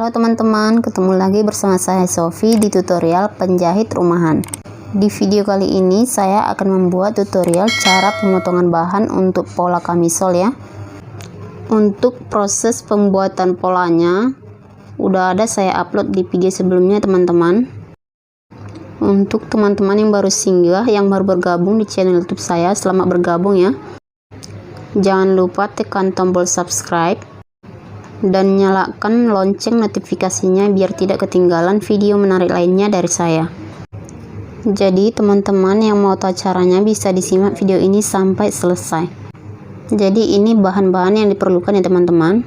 Halo teman-teman, ketemu lagi bersama saya Sofi di tutorial penjahit rumahan. Di video kali ini saya akan membuat tutorial cara pemotongan bahan untuk pola kamisol ya. Untuk proses pembuatan polanya udah ada saya upload di video sebelumnya teman-teman. Untuk teman-teman yang baru singgah, yang baru bergabung di channel YouTube saya, selamat bergabung ya. Jangan lupa tekan tombol subscribe dan nyalakan lonceng notifikasinya biar tidak ketinggalan video menarik lainnya dari saya. Jadi teman-teman yang mau tahu caranya bisa disimak video ini sampai selesai. Jadi ini bahan-bahan yang diperlukan ya teman-teman.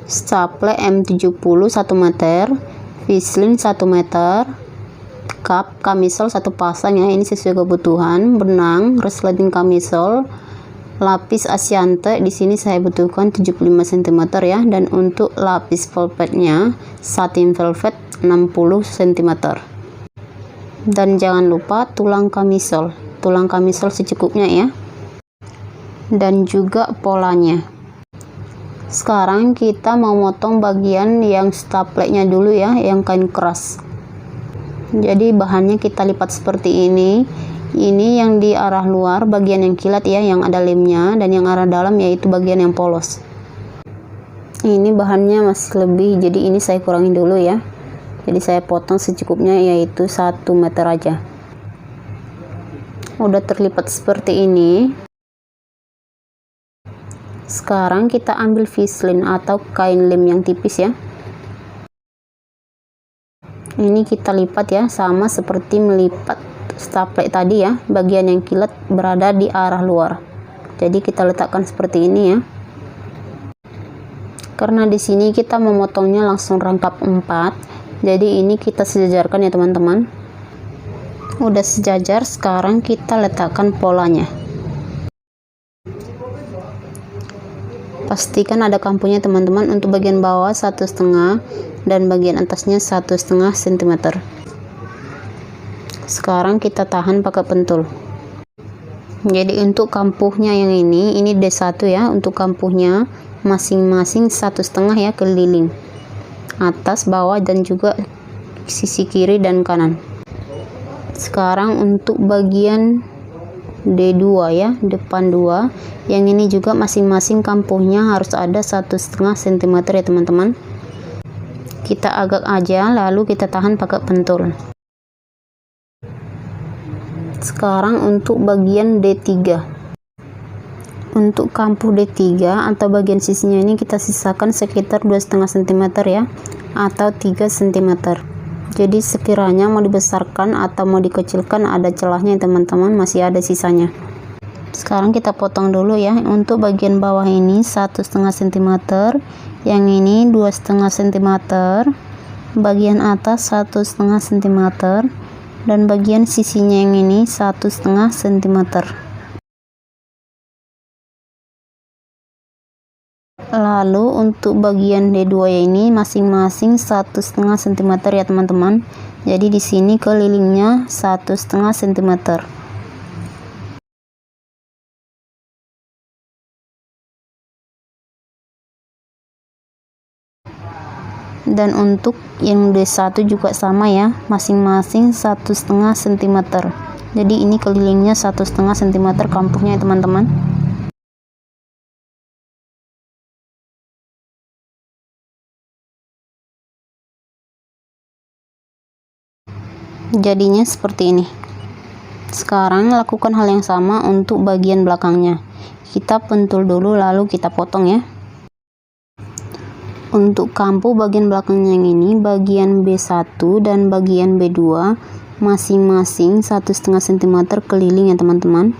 Staple M70 1 meter, Vislin 1 meter, cup kamisol 1 pasang ya, ini sesuai kebutuhan, benang, resleting kamisol, lapis asiante, di sini saya butuhkan 75 cm ya, dan untuk lapis velvetnya satin velvet 60 cm. Dan jangan lupa tulang kamisol secukupnya ya, dan juga polanya. Sekarang kita mau motong bagian yang staplenya dulu ya, yang kain keras. Jadi bahannya kita lipat seperti ini. Ini yang di arah luar bagian yang kilat ya, yang ada lemnya, dan yang arah dalam yaitu bagian yang polos. Ini bahannya masih lebih, jadi ini saya kurangin dulu ya. Jadi saya potong secukupnya, yaitu 1 meter aja. Udah terlipat seperti ini. Sekarang kita ambil vislin atau kain lem yang tipis ya. Ini kita lipat ya, sama seperti melipat staple tadi ya, bagian yang kilat berada di arah luar. Jadi kita letakkan seperti ini ya. Karena di sini kita memotongnya langsung rangkap 4, jadi ini kita sejajarkan ya teman-teman. Udah sejajar, sekarang kita letakkan polanya. Pastikan ada kampunya teman-teman. Untuk bagian bawah 1,5 dan bagian atasnya 1,5 cm. Sekarang kita tahan pakai pentul. Jadi untuk kampuhnya yang ini D1 ya, untuk kampuhnya masing-masing 1,5 ya, keliling atas, bawah, dan juga sisi kiri dan kanan. Sekarang untuk bagian D2 ya, depan 2, yang ini juga masing-masing kampuhnya harus ada 1,5 cm ya teman-teman. Kita agak aja, lalu kita tahan pakai pentul. Sekarang untuk bagian D3. Untuk kampuh D3 atau bagian sisinya ini kita sisakan sekitar 2,5 cm ya, atau 3 cm. Jadi sekiranya mau dibesarkan atau mau dikecilkan ada celahnya teman-teman, masih ada sisanya. Sekarang kita potong dulu ya. Untuk bagian bawah ini 1,5 cm, yang ini 2,5 cm, bagian atas 1,5 cm, dan bagian sisinya yang ini 1,5 cm. Lalu untuk bagian D2 ini masing-masing 1,5 cm ya teman-teman. Jadi di sini kelilingnya 1,5 cm. Dan untuk yang D1 juga sama ya, masing-masing 1,5 cm. Jadi ini kelilingnya 1,5 cm kampuhnya ya teman-teman. Jadinya seperti ini. Sekarang lakukan hal yang sama untuk bagian belakangnya. Kita pentul dulu lalu kita potong ya. Untuk kampuh bagian belakangnya yang ini, bagian B1 dan bagian B2 masing-masing 1,5 cm keliling ya teman-teman.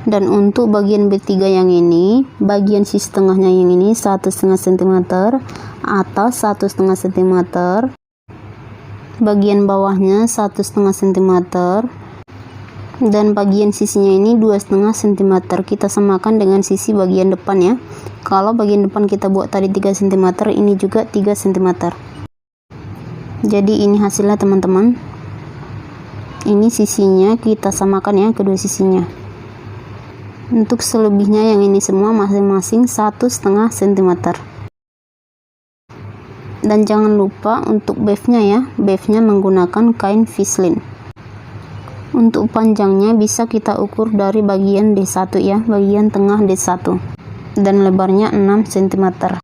Dan untuk bagian B3 yang ini, bagian sisi tengahnya yang ini 1,5 cm atau 1,5 cm, bagian bawahnya 1,5 cm, Dan bagian sisinya ini 2,5 cm, kita samakan dengan sisi bagian depan ya. Kalau bagian depan kita buat tadi 3 cm, ini juga 3 cm. Jadi ini hasilnya teman-teman. Ini sisinya kita samakan ya, kedua sisinya. Untuk selebihnya yang ini semua masing-masing 1,5 cm. Dan jangan lupa untuk baffnya ya, baffnya menggunakan kain Vislin. Untuk panjangnya bisa kita ukur dari bagian D1 ya, bagian tengah D1, dan lebarnya 6 cm.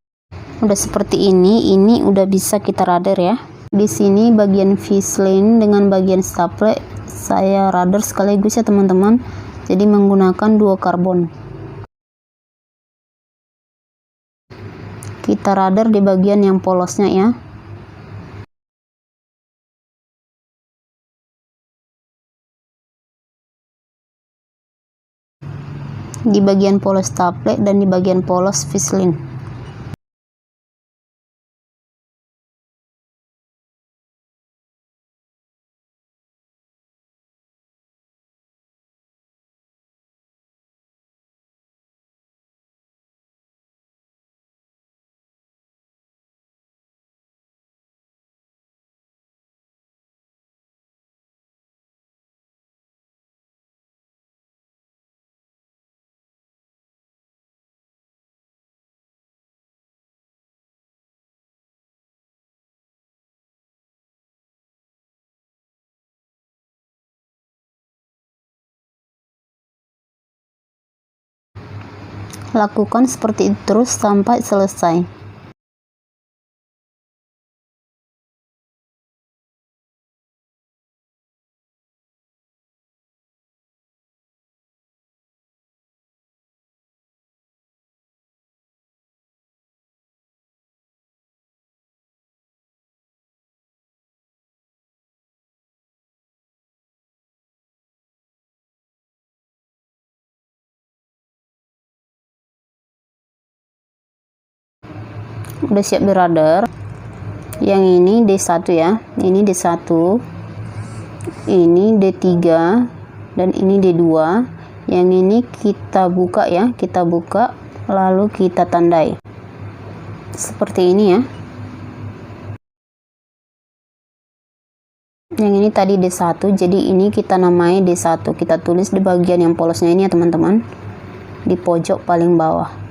Udah seperti ini udah bisa kita rader ya. Di sini bagian Vislin dengan bagian staple saya rader sekaligus ya teman-teman, jadi menggunakan 2 karbon. Kita rader di bagian yang polosnya ya. Di bagian polos staple dan di bagian polos Vislin. Lakukan seperti itu terus sampai selesai. Udah siap di rader. Yang ini D1 ya, ini D1, ini D3, dan ini D2. Yang ini kita buka ya, kita buka lalu kita tandai seperti ini ya. Yang ini tadi D1, jadi ini kita namai D1, kita tulis di bagian yang polosnya ini ya teman-teman, di pojok paling bawah.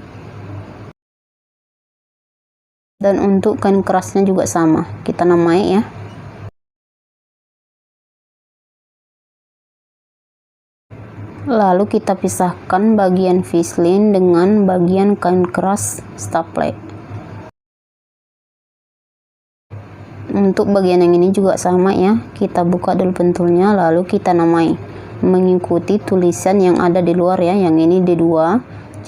Dan untuk kain kerasnya juga sama, kita namai ya. Lalu kita pisahkan bagian Vislin dengan bagian kain keras staple. Untuk bagian yang ini juga sama ya, kita buka dulu pentulnya lalu kita namai mengikuti tulisan yang ada di luar ya. Yang ini D2,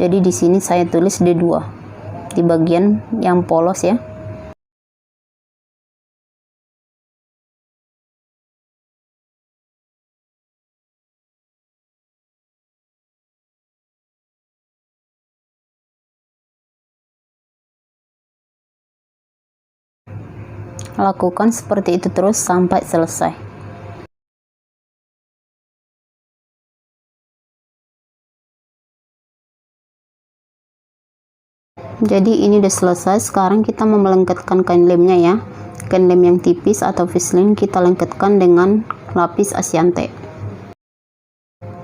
jadi di sini saya tulis D2 di bagian yang polos ya. Lakukan seperti itu terus sampai selesai. Jadi ini udah selesai. Sekarang kita melengketkan kain lemnya ya. Kain lem yang tipis atau Vislin kita lengketkan dengan lapis Asiante.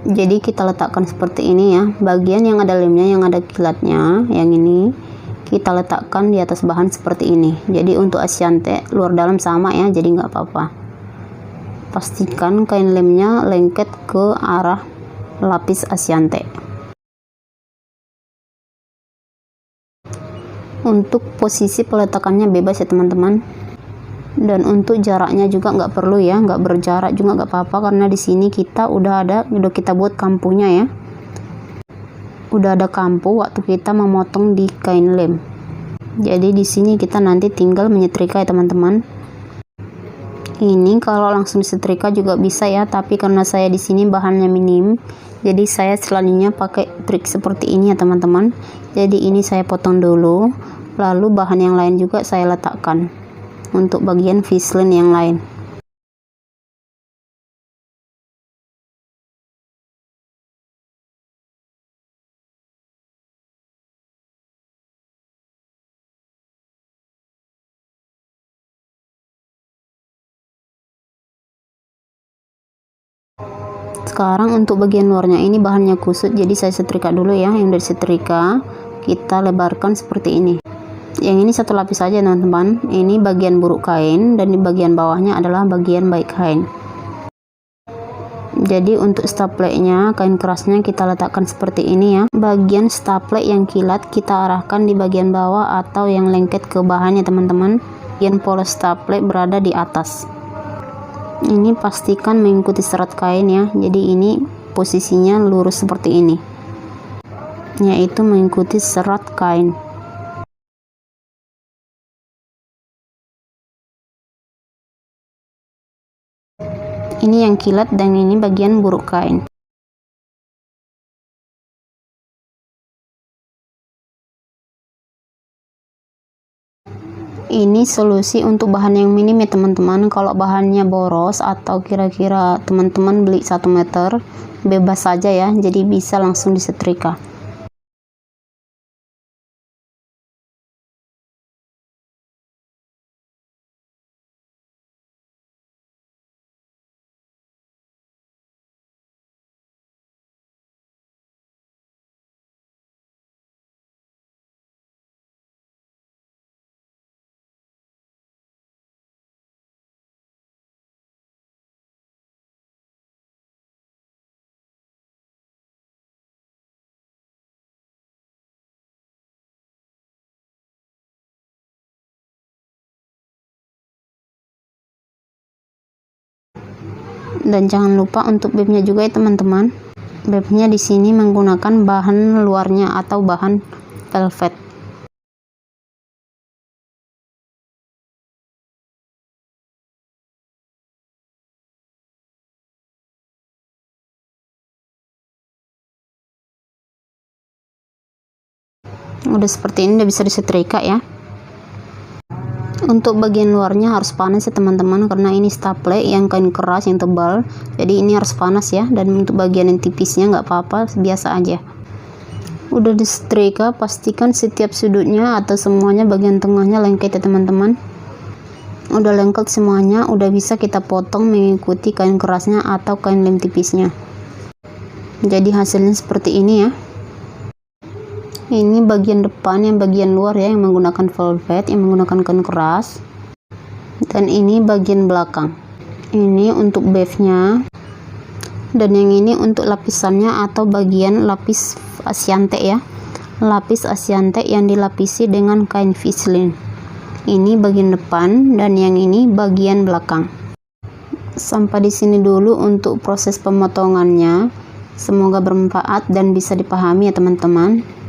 Jadi kita letakkan seperti ini ya. Bagian yang ada lemnya, yang ada kilatnya, yang ini kita letakkan di atas bahan seperti ini. Jadi untuk Asiante luar dalam sama ya, jadi nggak apa-apa. Pastikan kain lemnya lengket ke arah lapis Asiante. Untuk posisi peletakannya bebas ya teman-teman, dan untuk jaraknya juga nggak perlu ya, nggak berjarak juga nggak apa-apa, karena di sini kita udah kita buat kampunya ya, udah ada kampu waktu kita memotong di kain lem. Jadi di sini kita nanti tinggal menyetrika ya teman-teman. Ini kalau langsung disetrika juga bisa ya, tapi karena saya di sini bahannya minim, jadi saya selanjutnya pakai trik seperti ini ya teman-teman. Jadi ini saya potong dulu, lalu bahan yang lain juga saya letakkan untuk bagian Vislin yang lain. Sekarang untuk bagian luarnya, ini bahannya kusut, jadi saya setrika dulu ya. Yang dari setrika kita lebarkan seperti ini. Yang ini satu lapis saja teman-teman. Ini bagian buruk kain, dan di bagian bawahnya adalah bagian baik kain. Jadi untuk stapleknya, kain kerasnya kita letakkan seperti ini ya. Bagian staplek yang kilat kita arahkan di bagian bawah atau yang lengket ke bahannya teman-teman. Bagian polos staplek berada di atas. Ini pastikan mengikuti serat kain ya. Jadi ini posisinya lurus seperti ini, yaitu mengikuti serat kain. Ini yang kilat dan ini bagian buruk kain. Ini solusi untuk bahan yang minim ya teman-teman. Kalau bahannya boros atau kira-kira teman-teman beli 1 meter, bebas saja ya, jadi bisa langsung disetrika. Dan jangan lupa untuk bibnya juga ya teman-teman. Bibnya di sini menggunakan bahan luarnya atau bahan velvet. Udah seperti ini, udah bisa disetrika ya. Untuk bagian luarnya harus panas ya teman-teman, karena ini staplek yang kain keras yang tebal, jadi ini harus panas ya. Dan untuk bagian yang tipisnya nggak apa-apa, biasa aja. Udah disetrika, pastikan setiap sudutnya atau semuanya bagian tengahnya lengket ya teman-teman. Udah lengket semuanya, udah bisa kita potong mengikuti kain kerasnya atau kain lem tipisnya. Jadi hasilnya seperti ini ya. Ini bagian depan, yang bagian luar ya, yang menggunakan velvet, yang menggunakan kain keras. Dan ini bagian belakang. Ini untuk beefnya. Dan yang ini untuk lapisannya atau bagian lapis asiante ya. Lapis asiante yang dilapisi dengan kain vislin. Ini bagian depan dan yang ini bagian belakang. Sampai di sini dulu untuk proses pemotongannya. Semoga bermanfaat dan bisa dipahami ya teman-teman.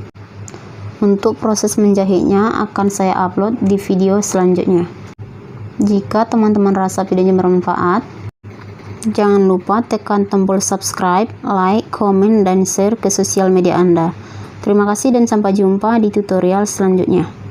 Untuk proses menjahitnya akan saya upload di video selanjutnya. Jika teman-teman rasa videonya bermanfaat, jangan lupa tekan tombol subscribe, like, komen, dan share ke sosial media Anda. Terima kasih dan sampai jumpa di tutorial selanjutnya.